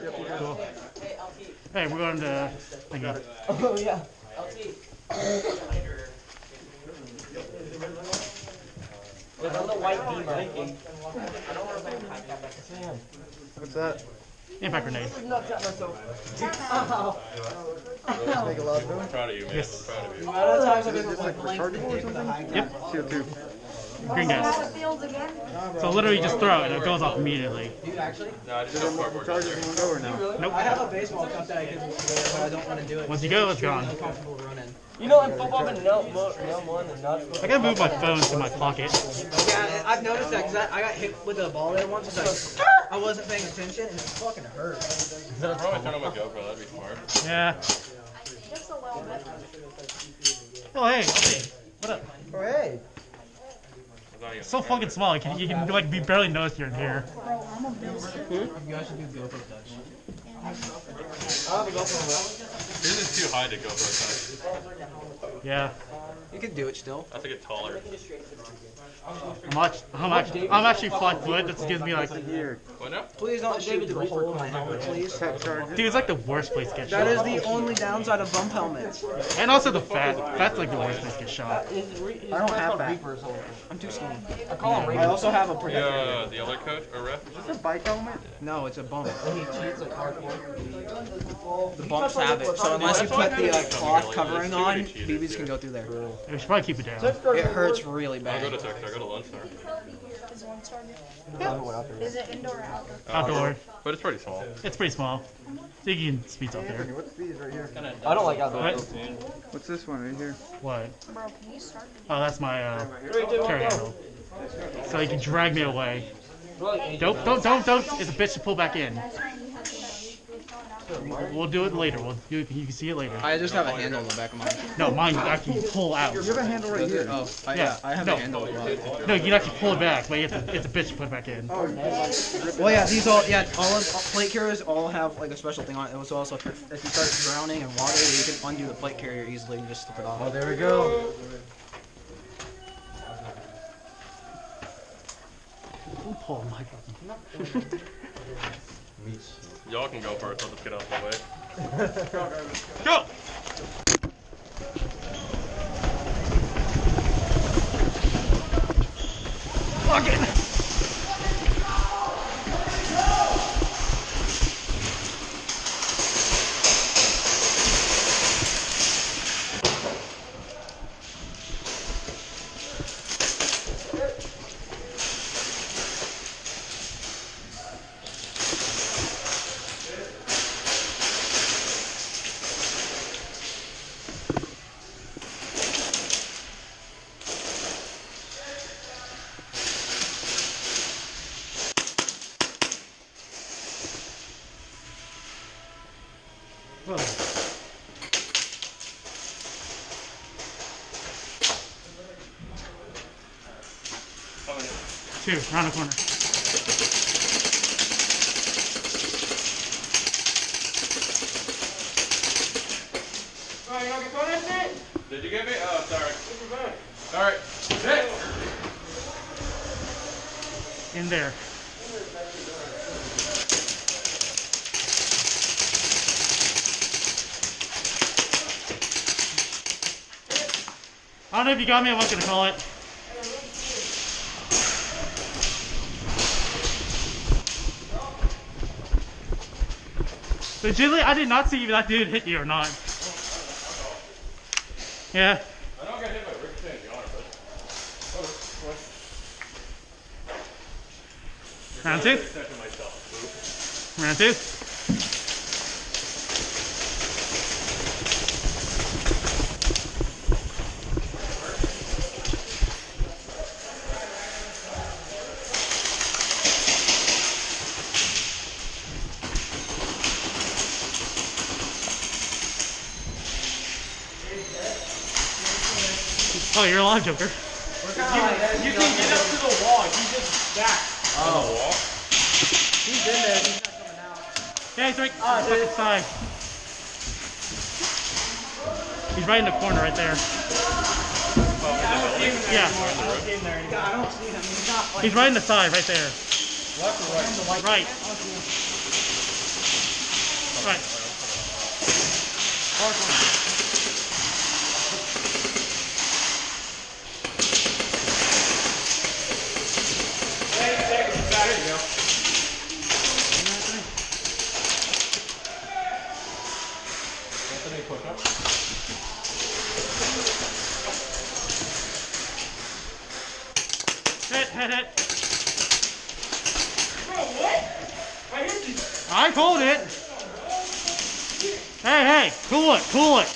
Cool. Hey, we're going to thingy. Oh, yeah. Look on the white beamer. What's that? Impact grenade. Make a lot of them. I'm proud of you, man. Yes. I'm proud of you. Is it just like rechargeable or something? Yep. CO2. Green gas. So literally just throw it and it goes off immediately. No, I just Does have it cardboard. charge it in one go or no? Nope. I have a baseball cup that I could wear, but I don't want to do it. Once you go, it's gone. Comfortable running. You know, in football, but no more than nuts. I gotta move my phone to my pocket. Yeah, I've noticed that because I got hit with a ball there once. It's like, I wasn't paying attention and it fucking hurt. I'll probably turn on my GoPro, that'd be smart. Yeah. Just a little bit. Oh, hey. What up? Oh, hey. It's so fucking small. You can like be barely noticed you're in here. Bro, I'm a beast. You guys should do GoPro touch. This is too high to GoPro touch. Yeah. You can do it still. I have to get taller. I'm actually flat-footed. That gives me like. What now? Please don't shoot through a hole in my helmet, please. Dude, it's like the worst place to get That shot. is the only downside of bump helmets. And also the fat. Fat's like the worst place to get shot. I don't have that. I'm too skinny. I also have a protector. The other coach or ref? Is this a bike helmet? No, it's a bump. The bumps have it, so unless you put the cloth covering on, BBs can go through there. We should probably keep it down. It hurts really I'll bad. go to Texas, I'll go to lunch there. Is one started? Is it indoor or outdoor? Outdoor. But it's pretty small. It's pretty small. So you can speed up there. What's these right here? I don't like outdoor. What? What's this one right here? What? Bro, can you start? Oh, that's my carry handle. So you can drag me away. Don't. It's a bitch to pull back in. We'll do it later. You can see it later. I just have a handle in the back of mine. No, mine you actually pull out. You have a handle right here. Oh, Yeah, I have no. a handle as well. No, you can actually pull it back, but it's a bitch to put it back in. Oh, you just like Well, yeah, all of plate carriers all have like a special thing on it. So also, if you start drowning in water, you can undo the plate carrier easily and just slip it off. Oh, there we go. Don't pull my microphone. Y'all can go first, I'll just get out the way. Go! Fucking! Whoa. Two, around the corner. Did you get me? Oh, sorry. Alright, sit! In there. I don't know if you got me, I'm not gonna call it. Legitimately, I did not see if that dude hit you or not. Yeah. I don't get hit by ricochet in the arm, but... Round two. Round two. Oh, you're alive, Joker. You can get up to the wall. You just back. On the wall? He's in there. He's not coming out. Yeah, he's right on the fucking side. He's right in the corner right there. Yeah. I don't see him. He's not like. He's right in the side right there. Left or right? Right. Right. There you go. Anthony, push up. Hit. Bro, what? I hit you. I called it. Hey, cool it.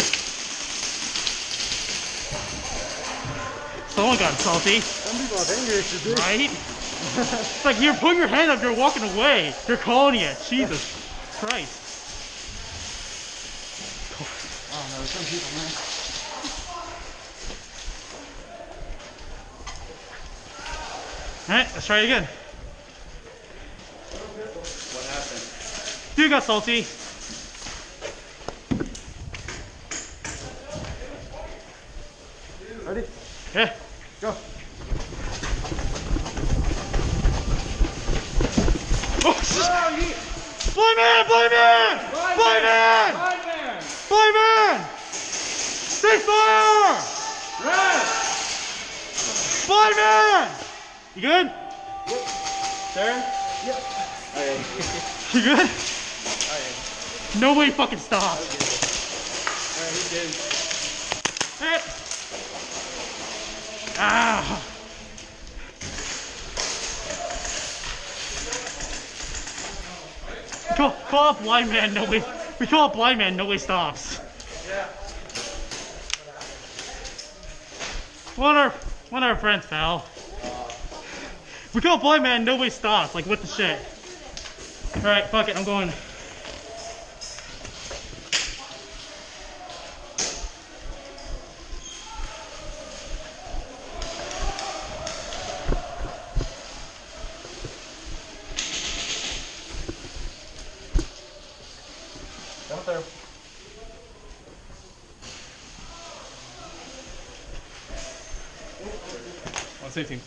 Someone got salty. Some people have anger issues, dude. Right? It's like you're putting your hand up, you're walking away. You're calling it. Jesus Christ. I don't know, some people, man. Alright, let's try it again. What happened? Dude got salty. Ready? Yeah. Go. Oh, Blind man! Ceasefire! Blind man! You good? Darren? You good? Alright. Nobody fucking stop. Alright, he did. Hit. Ah. Call up blind man, nobody. We call up blind man, nobody stops. Yeah. One of our friends, pal. We call blind man, nobody stops. Like, what the shit? Alright, fuck it, I'm going. Down there. On safety.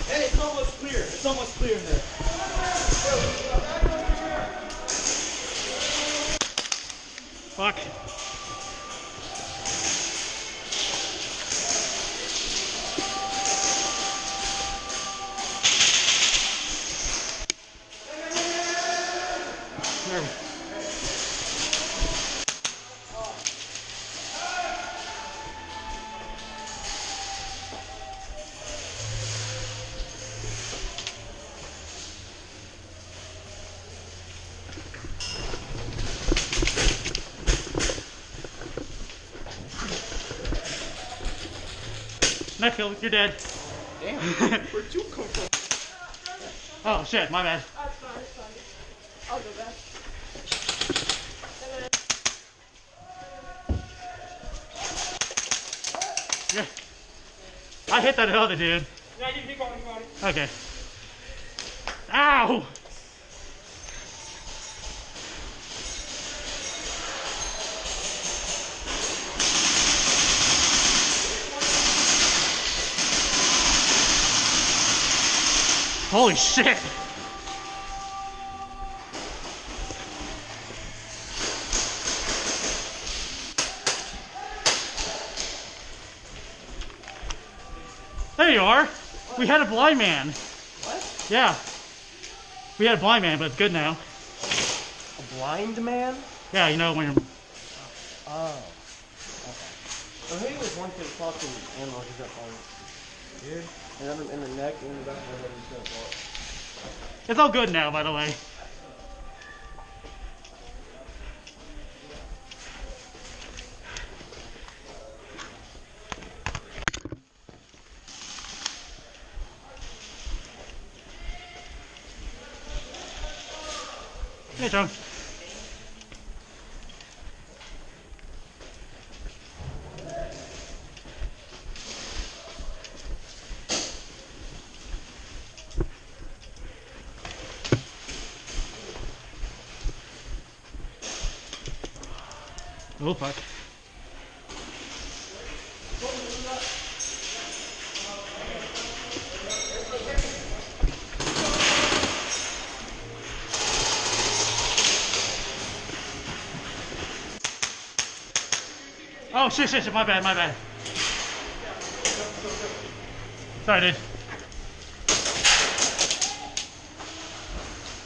Hey, it's almost clear. It's almost clear in there. Fuck. There we go. Nice kill, you're dead. Damn. Where'd you come from? Oh shit, my bad. That's fine. I'll go back. Yeah. I hit that other dude. Yeah, you keep going. Okay. Ow! Holy shit! There you are! We had a blind man. What? Yeah. We had a blind man, but it's good now. A blind man? Yeah, you know when you're... Oh. Okay. Well, he was one thing talking animals he's got on. Dude. And in the neck, in the back, and he's got part. It's all good now, by the way. Hey, John. Oh, fuck. Oh shit, my bad. Sorry, dude.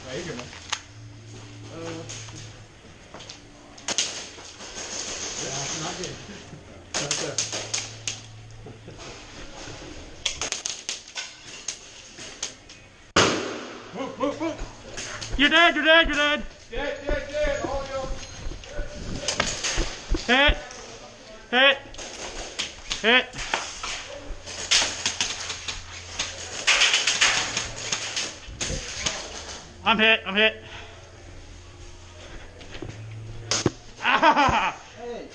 Right, you're good, man. That's not good. That's it. Move. You're dead. Dead. All of you. Hit. I'm hit. Ah! Hey.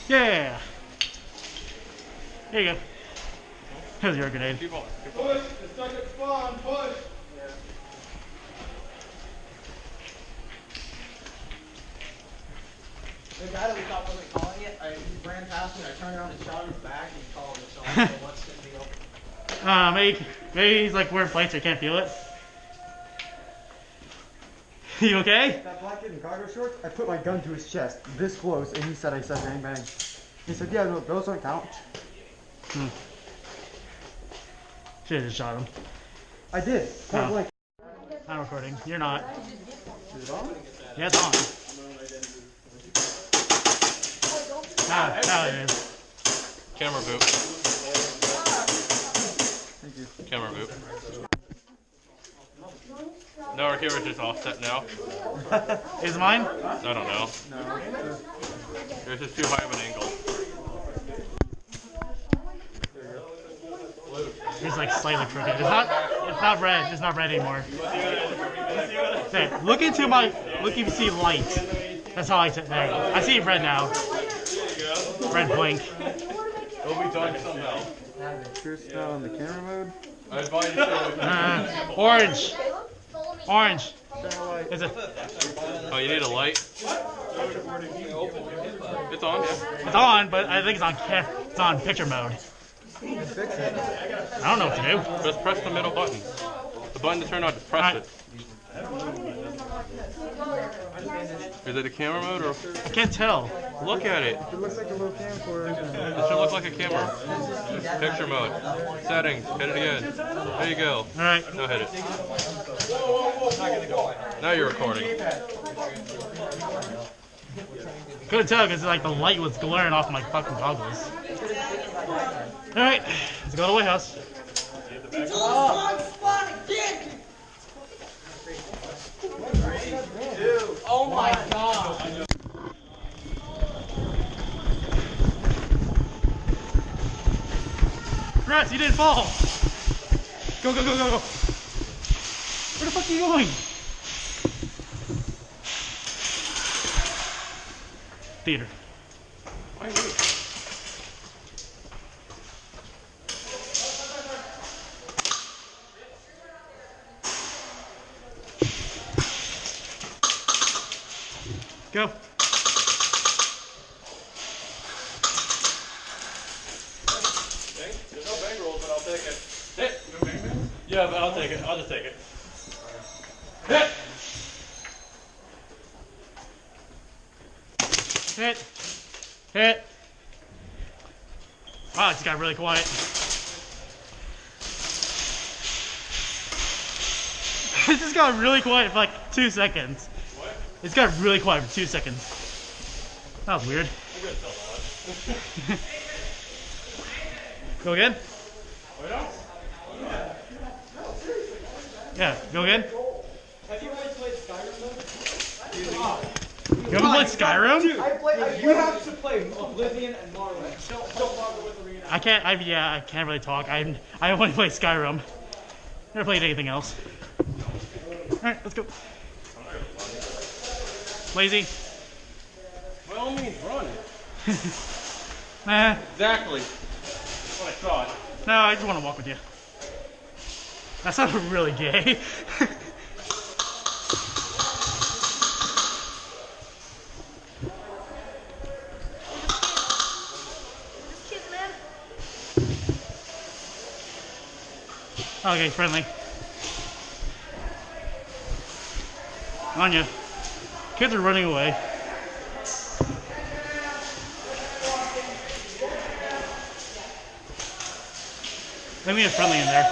Yeah. There you go. That was your grenade. Keep on. Push. The second spawn. Push. The guy that we thought wasn't calling it, he ran past me and I turned around and shot him in the back and he called it. So I don't know what's the deal. Maybe he's like wearing plates, I can't feel it. You okay? That black kid in cargo shorts, I put my gun to his chest, this close, and he said I said bang bang. He said, yeah, no, those don't count. Should've just shot him. I did. Point blank. I'm recording. You're not. Is it on? Yeah, it's on. Now it is. Camera boot. Thank you. Camera boot. No, our camera's just offset now. Is it mine? I don't know. No. Yours is too high of an angle. It's like slightly crooked. It's not red. It's not red anymore. There, look if you see light. That's how I say. There, I see red now. Red blink. It'll be done somehow. First not on the camera mode. I advise you to. Orange. Is it? Oh, you need a light? It's on, yeah. It's on, but I think it's on picture mode. Fix it. I don't know what to do. Just press the middle button. The button to turn on, just press it. Is it a camera mode or? I can't tell. Look at it. It looks like a little camcorder. It should look like a camera. Picture mode. Settings. Hit it again. There you go. All right. Now hit it. Now you're recording. Couldn't tell because like the light was glaring off my fucking goggles. All right, let's go to the White House. Oh my god. Congrats, you didn't fall. Go. Where the fuck are you going? Theater. Why me? Go. There's no bang rolls, but I'll take it. Hit. No bang bang? Yeah, but I'll take it. I'll just take it. Hit. Hit. Wow, it just got really quiet. It just got really quiet for like 2 seconds. What? It's got really quiet for 2 seconds. That was weird. I'm gonna tell that. Go again? Wait up. Yeah, go again. Have you always played Skyrim though? You haven't played Skyrim? You have to play Oblivion and Morrowind. Don't bother with Arena. I can't really talk. I only play Skyrim. Never played anything else. Alright, let's go. Lazy. By all means, run. Nah. Exactly. That's what I thought. No, I just want to walk with you. That sounded really gay. Okay, friendly. On ya. Kids are running away. Let me get friendly in there.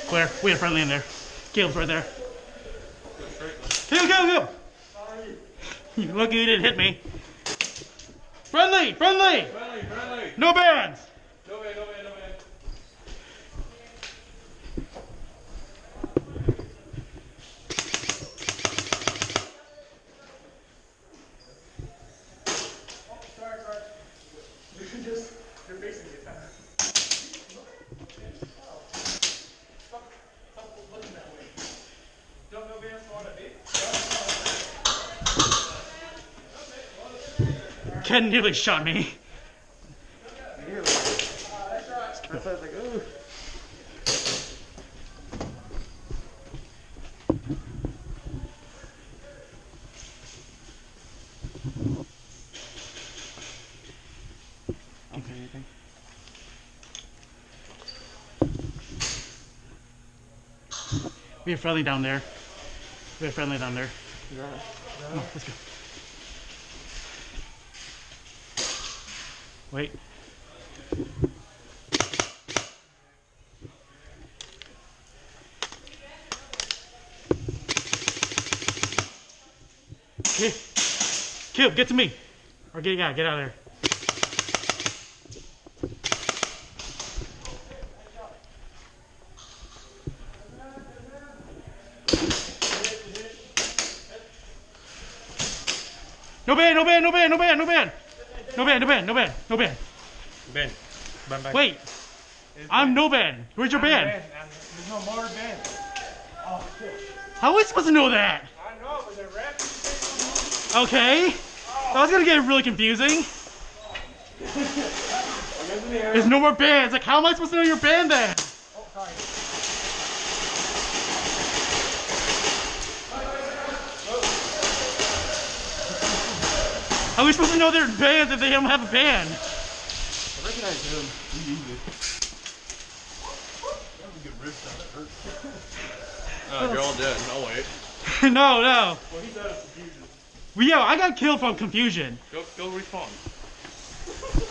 Where? We have friendly in there. Caleb's right there. Caleb! Lucky you didn't hit me. Friendly! Friendly. No bands! No man. You're facing the attack. Stop looking that way. Don't know bands want to be. Ken nearly shot me. Nearly. I was like, ooh. I don't see anything. We have friendly down there. We have friendly down there. You got it? Oh, let's go. Wait. Okay. Caleb, get to me. Or get out of there. No ban. Ben. Back. Wait. I'm no ban. Where's your ban? There's no more band. Oh shit. How are we supposed to know that? I know, but the ref. Okay. That was gonna get really confusing. There's no more bands. Like, how am I supposed to know your band then? Oh, sorry. How are we supposed to know their bands if they don't have a band? I recognize him. He used it. You're all dead. I'll wait. No. Well, he's out of confusion. Yo, I got killed from confusion. Go respawn.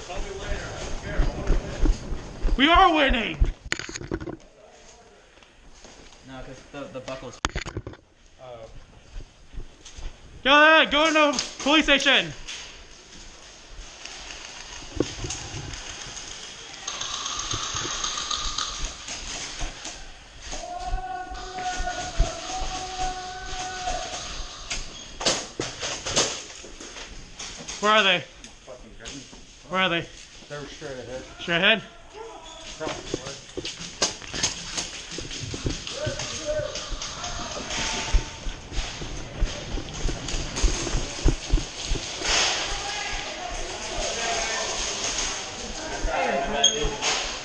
Tell me later. I don't care. I want to win. We are winning. No, because the buckle's. Go to the police station. Where are they? Where are they? They were straight ahead. Straight ahead?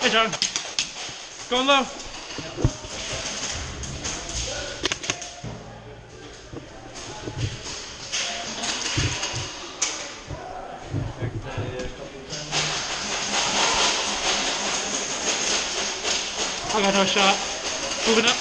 Hey, John. Going low. I got no shot. Moving up.